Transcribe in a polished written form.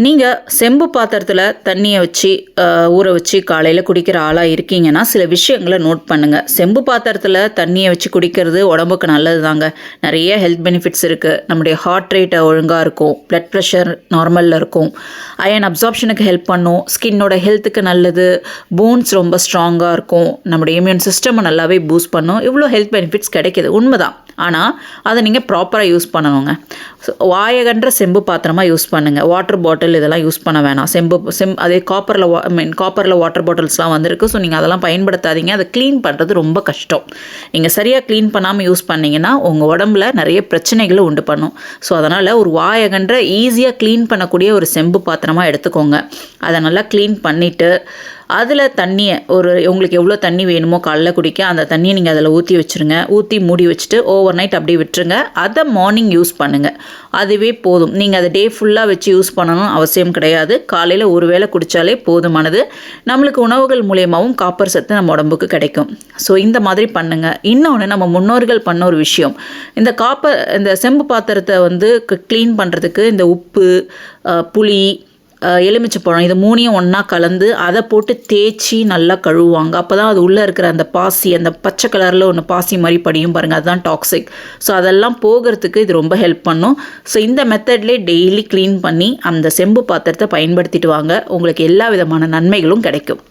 நீங்கள் செம்பு பாத்திரத்தில் தண்ணியை வச்சு ஊற வச்சு காலையில் குடிக்கிற ஆளாக இருக்கீங்கன்னா சில விஷயங்களை நோட் பண்ணுங்கள். செம்பு பாத்திரத்தில் தண்ணியை வச்சு குடிக்கிறது உடம்புக்கு நல்லது தாங்க. நிறைய ஹெல்த் பெனிஃபிட்ஸ் இருக்குது. நம்முடைய ஹார்ட் ரேட்டை ஒழுங்காக இருக்கும், பிளட் ப்ரெஷர் நார்மலில் இருக்கும், அயன் அப்சார்ப்ஷனுக்கு ஹெல்ப் பண்ணும், ஸ்கின்னோட ஹெல்த்துக்கு நல்லது, போன்ஸ் ரொம்ப ஸ்ட்ராங்காக இருக்கும், நம்முடைய இம்யூன் சிஸ்டமை நல்லாவே பூஸ்ட் பண்ணும். இவ்வளோ ஹெல்த் பெனிஃபிட்ஸ் கிடைக்கிது, உண்மைதான். ஆனால் அதை நீங்கள் ப்ராப்பராக யூஸ் பண்ணணுங்க. வாயகன்ற செம்பு பாத்திரமாக யூஸ் பண்ணுங்கள். வாட்டர் பாட்டில் இதெல்லாம் யூஸ் பண்ண வேணாம். அதே காப்பரில் வாட்டர் பாட்டில்ஸ்லாம் வந்திருக்கு. ஸோ நீங்கள் அதெல்லாம் பயன்படுத்தாதீங்க. அதை க்ளீன் பண்ணுறது ரொம்ப கஷ்டம். நீங்கள் சரியாக க்ளீன் பண்ணாமல் யூஸ் பண்ணிங்கன்னா உங்கள் உடம்புல நிறைய பிரச்சனைகளை உண்டு பண்ணும். ஸோ அதனால் ஒரு வாயகன்ற ஈஸியாக க்ளீன் பண்ணக்கூடிய ஒரு செம்பு பாத்திரமாக எடுத்துக்கோங்க. அதை நல்லா க்ளீன் பண்ணிவிட்டு அதில் தண்ணியை உங்களுக்கு எவ்வளோ தண்ணி வேணுமோ காலைல குடிக்க அந்த தண்ணியை நீங்கள் அதில் ஊற்றி வச்சுருங்க. ஊற்றி மூடி வச்சுட்டு ஓவர் நைட் அப்படியே விட்டுருங்க. அதை மார்னிங் யூஸ் பண்ணுங்கள். அதுவே போதும். நீங்கள் அதை டே ஃபுல்லாக வச்சு யூஸ் பண்ணணும் அவசியம் கிடையாது. காலையில் ஒரு வேளை குடித்தாலே போதுமானது. நம்மளுக்கு உணவுகள் மூலியமாகவும் காப்பர் சத்து நம்ம உடம்புக்கு கிடைக்கும். ஸோ இந்த மாதிரி பண்ணுங்கள். இன்னொன்று, நம்ம முன்னோர்கள் பண்ண ஒரு விஷயம், இந்த செம்பு பாத்திரத்தை க்ளீன் பண்ணுறதுக்கு இந்த உப்பு, புளி, எலுமிச்சைப்பழம் இது மூணையும் ஒன்றா கலந்து அதை போட்டு தேய்ச்சி நல்லா கழுவுவாங்க. அப்போ தான் அது உள்ளே இருக்கிற அந்த பாசி, அந்த பச்சை கலரில் ஒன்று பாசி மாதிரி படியும் பாருங்கள், அதுதான் டாக்ஸிக். ஸோ அதெல்லாம் போகிறதுக்கு இது ரொம்ப ஹெல்ப் பண்ணும். ஸோ இந்த மெத்தட்லேயே டெய்லி க்ளீன் பண்ணி அந்த செம்பு பாத்திரத்தை பயன்படுத்திட்டு வாங்க. உங்களுக்கு எல்லா விதமான நன்மைகளும் கிடைக்கும்.